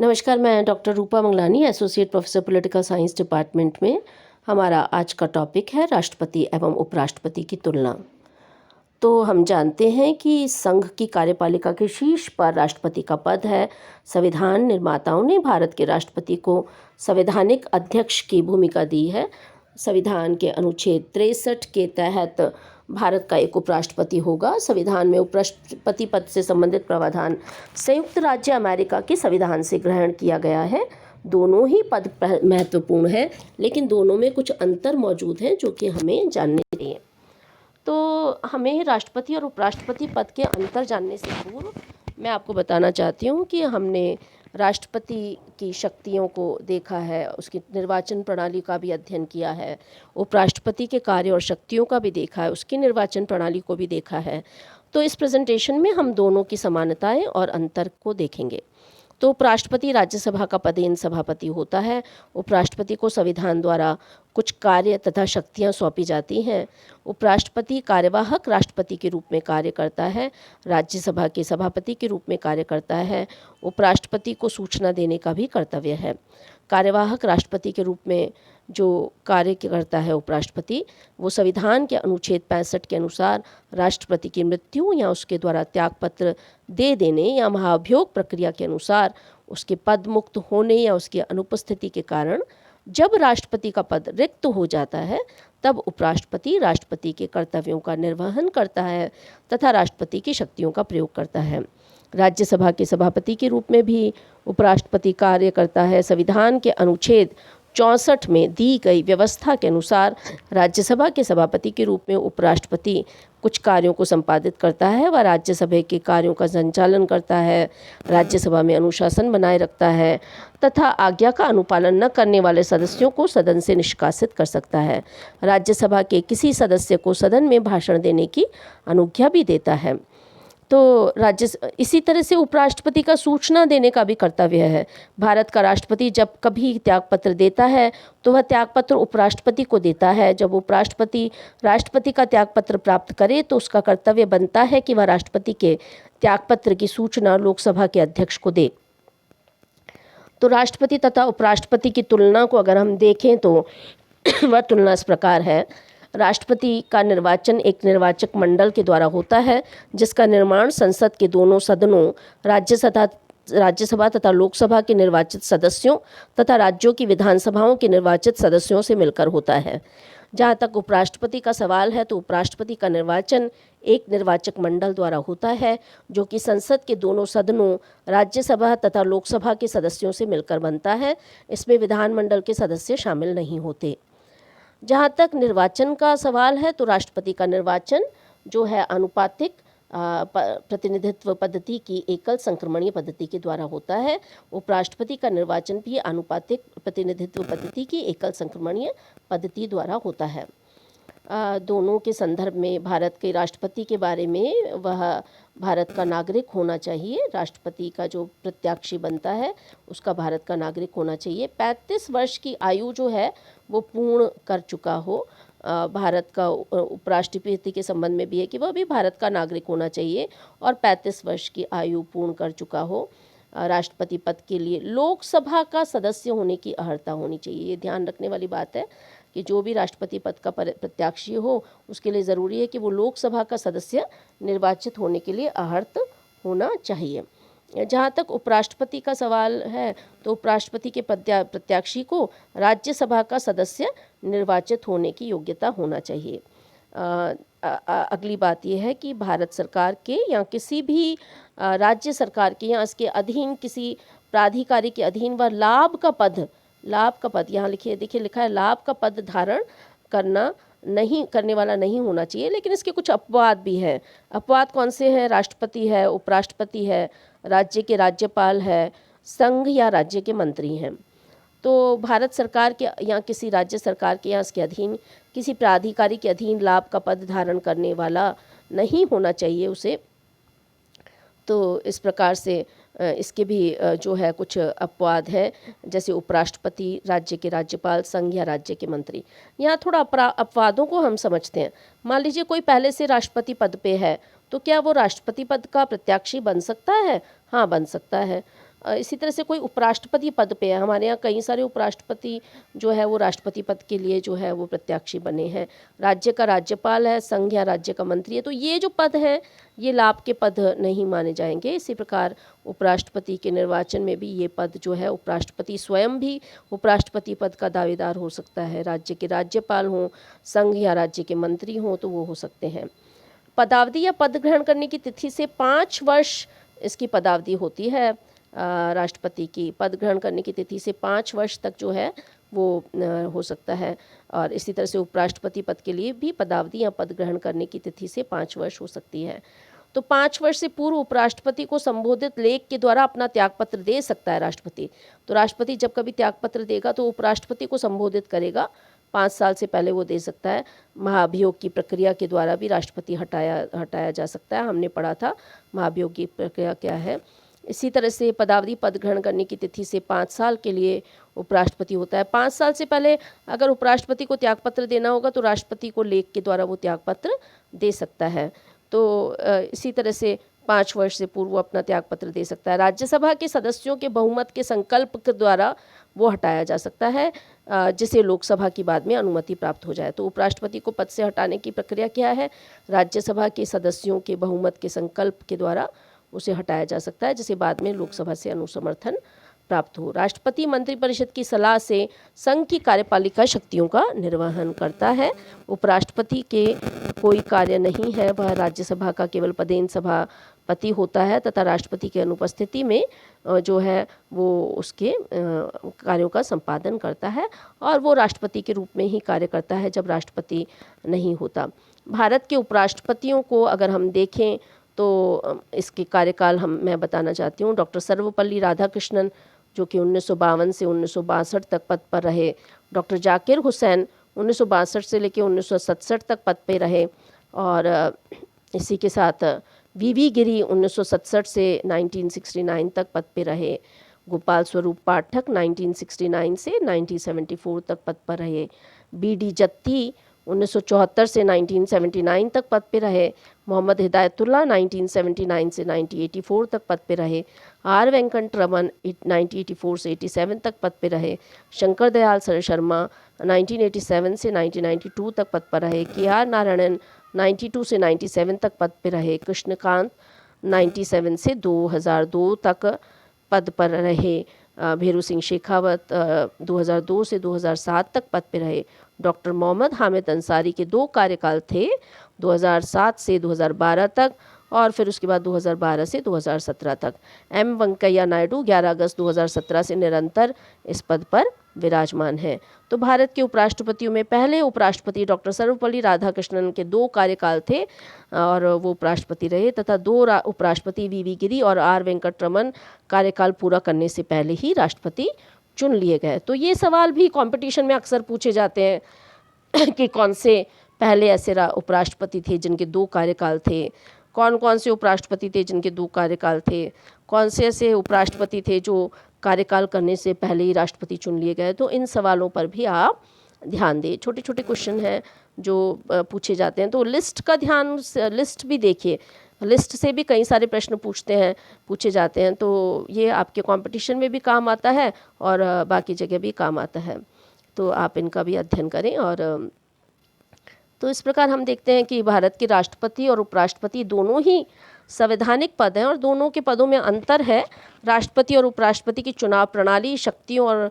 नमस्कार, मैं doctor Rupa Manglani, associate professor political science department में। हमारा आज का टॉपिक है राष्ट्रपति एवं उपराष्ट्रपति की तुलना। तो हम जानते हैं कि संघ की कार्यपालिका के शीर्ष पर राष्ट्रपति का पद है। संविधान निर्माताओं ने भारत के राष्ट्रपति को संवैधानिक अध्यक्ष की भूमिका दी है। संविधान के अनुच्छेद 63 के तहत भारत का एक उपराष्ट्रपति होगा। संविधान में उपराष्ट्रपति पद से संबंधित प्रावधान संयुक्त राज्य अमेरिका के संविधान से ग्रहण किया गया है। दोनों ही पद महत्वपूर्ण है, लेकिन दोनों में कुछ अंतर मौजूद हैं जो कि हमें जानने चाहिए। तो हमें राष्ट्रपति और उपराष्ट्रपति पद के अंतर जानने से पूर्व मैं आपको बताना चाहती हूँ कि हमने राष्ट्रपति की शक्तियों को देखा है, उसकी निर्वाचन प्रणाली का भी अध्ययन किया है, उपराष्ट्रपति के कार्य और शक्तियों का भी देखा है, उसकी निर्वाचन प्रणाली को भी देखा है। तो इस प्रेजेंटेशन में हम दोनों की समानताएं और अंतर को देखेंगे। तो उपराष्ट्रपति राज्यसभा का पदेन सभापति होता है। उपराष्ट्रपति को संविधान द्वारा कुछ कार्य तथा शक्तियां सौंपी जाती हैं। उपराष्ट्रपति कार्यवाहक राष्ट्रपति के रूप में कार्य करता है, राज्यसभा के सभापति के रूप में कार्य करता है। उपराष्ट्रपति को सूचना देने का भी कर्तव्य है। कार्यवाहक राष्ट्रपति के रूप में जो कार्य करता है उपराष्ट्रपति, वो संविधान के अनुच्छेद 65 के अनुसार राष्ट्रपति की मृत्यु या उसके द्वारा त्यागपत्र दे देने या महाभियोग प्रक्रिया के अनुसार उसके पद मुक्त होने या उसकी अनुपस्थिति के कारण जब राष्ट्रपति का पद रिक्त हो जाता है, तब उपराष्ट्रपति राष्ट्रपति के कर्तव्यों का निर्वहन करता है तथा राष्ट्रपति की शक्तियों का प्रयोग करता है। राज्यसभा के सभापति के रूप में भी उपराष्ट्रपति कार्य करता है। संविधान के अनुच्छेद 64 में दी गई व्यवस्था के अनुसार राज्यसभा के सभापति के रूप में उपराष्ट्रपति कुछ कार्यों को संपादित करता है। वह राज्यसभा के कार्यों का संचालन करता है, राज्यसभा में अनुशासन बनाए रखता है तथा आज्ञा का अनुपालन न करने वाले सदस्यों को सदन से निष्कासित कर सकता है। राज्यसभा के किसी सदस्य को सदन में भाषण देने की अनुज्ञा भी देता है। तो इसी तरह से उपराष्ट्रपति का सूचना देने का भी कर्तव्य है। भारत का राष्ट्रपति जब कभी त्यागपत्र देता है तो वह त्यागपत्र उपराष्ट्रपति को देता है। जब उपराष्ट्रपति राष्ट्रपति का त्यागपत्र प्राप्त करे तो उसका कर्तव्य बनता है कि वह राष्ट्रपति के त्यागपत्र की सूचना लोकसभा के अध्यक्ष को दे। तो राष्ट्रपति तथा उपराष्ट्रपति की तुलना को अगर हम देखें तो वह तुलना इस प्रकार है। राष्ट्रपति का निर्वाचन एक निर्वाचक मंडल के द्वारा होता है, जिसका निर्माण संसद के दोनों सदनों राज्यसभा तथा लोकसभा के निर्वाचित सदस्यों तथा राज्यों की विधानसभाओं के निर्वाचित सदस्यों से मिलकर होता है। जहाँ तक उपराष्ट्रपति का सवाल है, तो उपराष्ट्रपति का निर्वाचन एक निर्वाचक मंडल द्वारा होता है, जो कि संसद के दोनों सदनों राज्यसभा तथा लोकसभा के सदस्यों से मिलकर बनता है। इसमें विधानमंडल के सदस्य शामिल नहीं होते। जहाँ तक निर्वाचन का सवाल है, तो राष्ट्रपति का निर्वाचन जो है अनुपातिक प्रतिनिधित्व पद्धति की एकल संक्रमणीय पद्धति के द्वारा होता है। उपराष्ट्रपति का निर्वाचन भी अनुपातिक प्रतिनिधित्व पद्धति की एकल संक्रमणीय पद्धति द्वारा होता है। दोनों के संदर्भ में भारत के राष्ट्रपति के बारे में वह भारत का नागरिक होना चाहिए। राष्ट्रपति का जो प्रत्याशी बनता है उसका भारत का नागरिक होना चाहिए। 35 वर्ष की आयु जो है वो पूर्ण कर चुका हो। भारत का उपराष्ट्रपति के संबंध में भी है कि वह भी भारत का नागरिक होना चाहिए और 35 वर्ष की आयु पूर्ण कर चुका हो। राष्ट्रपति पद के लिए लोकसभा का सदस्य होने की अर्हता होनी चाहिए। ये ध्यान रखने वाली बात है कि जो भी राष्ट्रपति पद का प्रत्याशी हो उसके लिए ज़रूरी है कि वो लोकसभा का सदस्य निर्वाचित होने के लिए अर्हत होना चाहिए। जहाँ तक उपराष्ट्रपति का सवाल है, तो उपराष्ट्रपति के प्रत्याशी को राज्यसभा का सदस्य निर्वाचित होने की योग्यता होना चाहिए। अगली बात यह है कि भारत सरकार के या किसी भी राज्य सरकार के या इसके अधीन किसी प्राधिकारी के अधीन वह लाभ का पद यहाँ देखिए लिखा है, लाभ का पद धारण करने वाला नहीं होना चाहिए। लेकिन इसके कुछ अपवाद भी हैं। अपवाद कौन से हैं? राष्ट्रपति है, उपराष्ट्रपति है, राज्य के राज्यपाल है, संघ या राज्य के मंत्री हैं। तो भारत सरकार के या किसी राज्य सरकार के या इसके अधीन किसी प्राधिकारी के अधीन लाभ का पद धारण करने वाला नहीं होना चाहिए उसे। तो इस प्रकार से इसके भी जो है कुछ अपवाद है, जैसे उपराष्ट्रपति, राज्य के राज्यपाल, संघ या राज्य के मंत्री। यहाँ थोड़ा अपवादों को हम समझते हैं। मान लीजिए कोई पहले से राष्ट्रपति पद पे है, तो क्या वो राष्ट्रपति पद का प्रत्याशी बन सकता है? हाँ, बन सकता है। इसी तरह से कोई उपराष्ट्रपति पद पे है, हमारे यहाँ कई सारे उपराष्ट्रपति जो है वो राष्ट्रपति पद के लिए जो है वो प्रत्याशी बने हैं। राज्य का राज्यपाल है, संघ या राज्य का मंत्री है, तो ये जो पद हैं ये लाभ के पद नहीं माने जाएंगे। इसी प्रकार उपराष्ट्रपति के निर्वाचन में भी ये पद जो है, उपराष्ट्रपति स्वयं भी उपराष्ट्रपति पद का दावेदार हो सकता है। राज्य के राज्यपाल हों, संघ या राज्य के मंत्री हों तो वो हो सकते हैं। पदावधि या पद ग्रहण करने की तिथि से 5 वर्ष इसकी पदावधि होती है। राष्ट्रपति की पद ग्रहण करने की तिथि से 5 वर्ष तक जो है वो हो सकता है। और इसी तरह से उपराष्ट्रपति पद के लिए भी पदावधि या पद ग्रहण करने की तिथि से 5 वर्ष हो सकती है। तो 5 वर्ष से पूर्व उपराष्ट्रपति को संबोधित लेख के द्वारा अपना त्यागपत्र दे सकता है राष्ट्रपति। तो राष्ट्रपति जब कभी त्यागपत्र देगा तो उपराष्ट्रपति को संबोधित करेगा, 5 साल से पहले वो दे सकता है। महाभियोग की प्रक्रिया के द्वारा भी राष्ट्रपति हटाया जा सकता है। हमने पढ़ा था महाभियोग की प्रक्रिया क्या है। इसी तरह से पदावधि पद ग्रहण करने की तिथि से 5 साल के लिए उपराष्ट्रपति होता है। 5 साल से पहले अगर उपराष्ट्रपति को त्यागपत्र देना होगा तो राष्ट्रपति को लेख के द्वारा वो त्यागपत्र दे सकता है। तो इसी तरह से 5 वर्ष से पूर्व वो अपना त्यागपत्र दे सकता है। राज्यसभा के सदस्यों के बहुमत के संकल्प के द्वारा वो हटाया जा सकता है, जिसे लोकसभा की बाद में अनुमति प्राप्त हो जाए। तो उपराष्ट्रपति को पद से हटाने की प्रक्रिया क्या है? राज्यसभा के सदस्यों के बहुमत के संकल्प के द्वारा उसे हटाया जा सकता है, जिसे बाद में लोकसभा से अनुसमर्थन प्राप्त हो। राष्ट्रपति मंत्रिपरिषद की सलाह से संघ की कार्यपालिका शक्तियों का निर्वहन करता है। उपराष्ट्रपति के कोई कार्य नहीं है, वह राज्यसभा का केवल पदेन सभापति होता है तथा राष्ट्रपति की अनुपस्थिति में जो है वो उसके कार्यों का संपादन करता है और वो राष्ट्रपति के रूप में ही कार्य करता है जब राष्ट्रपति नहीं होता। भारत के उपराष्ट्रपतियों को अगर हम देखें तो इसके कार्यकाल मैं बताना चाहती हूँ। डॉक्टर सर्वपल्ली राधाकृष्णन जो कि 1952 से 1962 तक पद पर रहे। डॉक्टर जाकिर हुसैन 1962 से लेकर 1967 तक पद पे रहे। और इसी के साथ वीवी गिरी 1967 से 1969 तक पद पे रहे। गोपाल स्वरूप पाठक 1969 से 1974 तक पद पर रहे। बीडी जत्ती 1974 से 1979 तक पद पे रहे। मोहम्मद हिदायतुल्लाह 1979 से 1984 तक पद पे रहे। आर वेंकट रमन 1984 से 87 तक पद पे रहे। शंकर दयाल शर्मा 1987 से 1992 तक पद पर रहे। के आर नारायणन 92 से 97 तक पद पे रहे। कृष्णकांत 97 से 2002 तक पद पर रहे। भेरू सिंह शेखावत 2002 से 2007 तक पद पे रहे। डॉक्टर मोहम्मद हामिद अंसारी के 2 कार्यकाल थे, 2007 से 2012 तक और फिर उसके बाद 2012 से 2017 तक। एम वेंकैया नायडू 11 अगस्त 2017 से निरंतर इस पद पर विराजमान हैं। तो भारत के उपराष्ट्रपतियों में पहले उपराष्ट्रपति डॉक्टर सर्वपल्ली राधाकृष्णन के 2 कार्यकाल थे और वो उपराष्ट्रपति रहे तथा 2 उपराष्ट्रपति वीवी गिरी और आर वेंकट रमन कार्यकाल पूरा करने से पहले ही राष्ट्रपति चुन लिए गए। तो ये सवाल भी कंपटीशन में अक्सर पूछे जाते हैं कि कौन से पहले ऐसे उपराष्ट्रपति थे जिनके 2 कार्यकाल थे, कौन कौन से उपराष्ट्रपति थे जिनके 2 कार्यकाल थे, कौन से ऐसे उपराष्ट्रपति थे जो कार्यकाल करने से पहले ही राष्ट्रपति चुन लिए गए। तो इन सवालों पर भी आप ध्यान दें। छोटे छोटे क्वेश्चन हैं जो पूछे जाते हैं, तो लिस्ट भी देखिए। लिस्ट से भी कई सारे प्रश्न पूछे जाते हैं, तो ये आपके कंपटीशन में भी काम आता है और बाकी जगह भी काम आता है। तो आप इनका भी अध्ययन करें। और तो इस प्रकार हम देखते हैं कि भारत के राष्ट्रपति और उपराष्ट्रपति दोनों ही संवैधानिक पद हैं और दोनों के पदों में अंतर है। राष्ट्रपति और उपराष्ट्रपति की चुनाव प्रणाली, शक्तियों और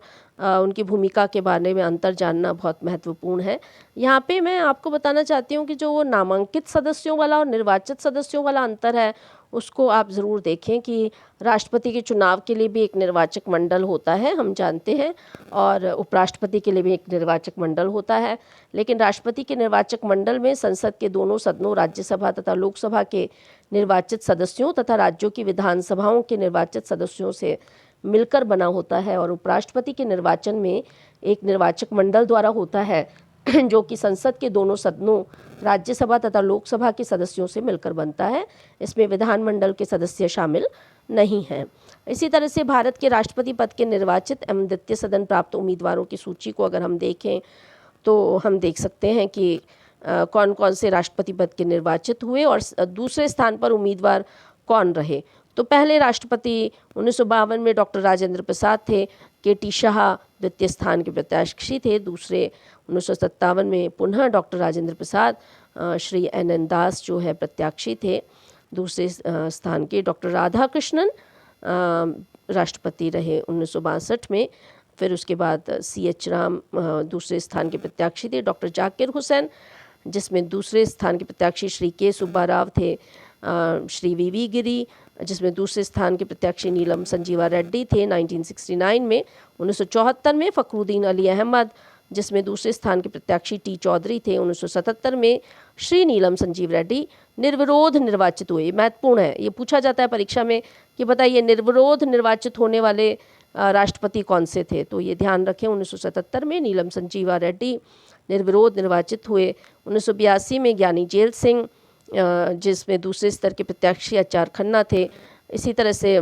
उनकी भूमिका के बारे में अंतर जानना बहुत महत्वपूर्ण है। यहाँ पे मैं आपको बताना चाहती हूँ कि जो वो नामांकित सदस्यों वाला और निर्वाचित सदस्यों वाला अंतर है उसको आप ज़रूर देखें कि राष्ट्रपति के चुनाव के लिए भी एक निर्वाचक मंडल होता है, हम जानते हैं, और उपराष्ट्रपति के लिए भी एक निर्वाचक मंडल होता है। लेकिन राष्ट्रपति के निर्वाचक मंडल में संसद के दोनों सदनों, राज्यसभा तथा लोकसभा के निर्वाचित सदस्यों तथा राज्यों की विधानसभाओं के निर्वाचित सदस्यों से मिलकर बना होता है। और उपराष्ट्रपति के निर्वाचन में एक निर्वाचक मंडल द्वारा होता है जो कि संसद के दोनों सदनों, राज्यसभा तथा लोकसभा के सदस्यों से मिलकर बनता है। इसमें विधानमंडल के सदस्य शामिल नहीं हैं। इसी तरह से भारत के राष्ट्रपति पद के निर्वाचित एवं द्वितीय सदन प्राप्त उम्मीदवारों की सूची को अगर हम देखें तो हम देख सकते हैं कि कौन कौन से राष्ट्रपति पद के निर्वाचित हुए और दूसरे स्थान पर उम्मीदवार कौन रहे। तो पहले राष्ट्रपति 1952 में डॉक्टर राजेंद्र प्रसाद थे, के.टी. शाह द्वितीय स्थान के प्रत्याशी थे। दूसरे 1957 में पुनः डॉक्टर राजेंद्र प्रसाद, श्री एन दास जो है प्रत्याशी थे। दूसरे स्थान के डॉक्टर राधाकृष्णन राष्ट्रपति रहे 1962 में। फिर उसके बाद C.H. राम दूसरे स्थान के प्रत्याशी थे। डॉक्टर जाकिर हुसैन, जिसमें दूसरे स्थान के प्रत्याशी श्री के सुब्बा राव थे। श्री वी गिरी, जिसमें दूसरे स्थान के प्रत्याशी नीलम संजीवा रेड्डी थे 1969 में। 1974 में फ़खरुद्दीन अली अहमद, जिसमें दूसरे स्थान के प्रत्याशी टी चौधरी थे। 1977 में श्री नीलम संजीव रेड्डी निर्विरोध निर्वाचित हुए। महत्वपूर्ण है, ये पूछा जाता है परीक्षा में कि बताइए निर्विरोध निर्वाचित होने वाले राष्ट्रपति कौन से थे, तो ये ध्यान रखें। 1977 में नीलम संजीवा रेड्डी निर्विरोध निर्वाचित हुए। 1982 में ज्ञानी जेल सिंह, जिसमें दूसरे स्तर के प्रत्याशी आचार खन्ना थे। इसी तरह से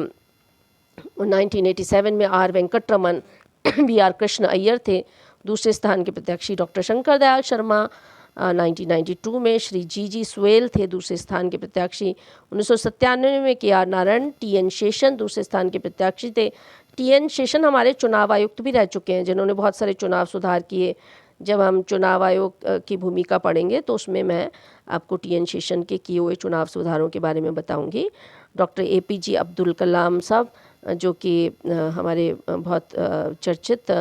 1987 में आर वेंकटरमन, B.R. कृष्ण अय्यर थे। दूसरे स्थान के प्रत्याशी डॉक्टर शंकर दयाल शर्मा। 1992 में श्री जी सुएल थे दूसरे स्थान के प्रत्याशी। 1997 में के.आर. नारायण, T.N. शेषन दूसरे स्थान के प्रत्याशी थे। T.N. शेषन हमारे चुनाव आयुक्त भी रह चुके हैं, जिन्होंने बहुत सारे चुनाव सुधार किए। जब हम चुनाव आयोग की भूमिका पढ़ेंगे तो उसमें मैं आपको T.N. शेषन के किए हुए चुनाव सुधारों के बारे में बताऊंगी। डॉक्टर APJ अब्दुल कलाम साहब, जो कि हमारे बहुत चर्चित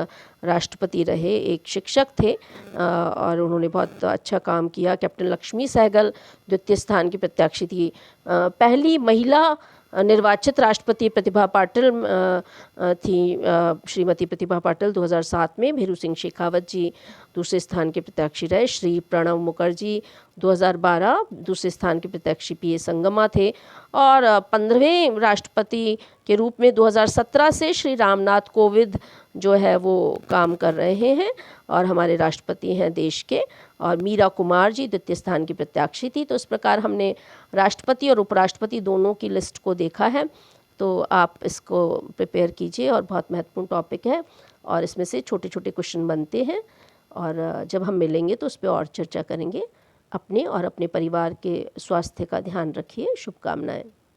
राष्ट्रपति रहे, एक शिक्षक थे और उन्होंने बहुत अच्छा काम किया। कैप्टन लक्ष्मी सहगल द्वितीय स्थान की प्रत्याशी थी। पहली महिला निर्वाचित राष्ट्रपति प्रतिभा पाटिल थी, श्रीमती प्रतिभा पाटिल 2007 में। भीरू सिंह शेखावत जी दूसरे स्थान के प्रत्याशी रहे। श्री प्रणब मुखर्जी 2012 दूसरे स्थान के प्रत्याशी P.A. संगमा थे। और 15वें राष्ट्रपति के रूप में 2017 से श्री रामनाथ कोविंद जो है वो काम कर रहे हैं और हमारे राष्ट्रपति हैं देश के। और मीरा कुमार जी द्वितीय स्थान की प्रत्याशी थी। तो इस प्रकार हमने राष्ट्रपति और उपराष्ट्रपति दोनों की लिस्ट को देखा है, तो आप इसको प्रिपेयर कीजिए और बहुत महत्वपूर्ण टॉपिक है और इसमें से छोटे छोटे क्वेश्चन बनते हैं और जब हम मिलेंगे तो उस पर और चर्चा करेंगे। अपने और अपने परिवार के स्वास्थ्य का ध्यान रखिए। शुभकामनाएं।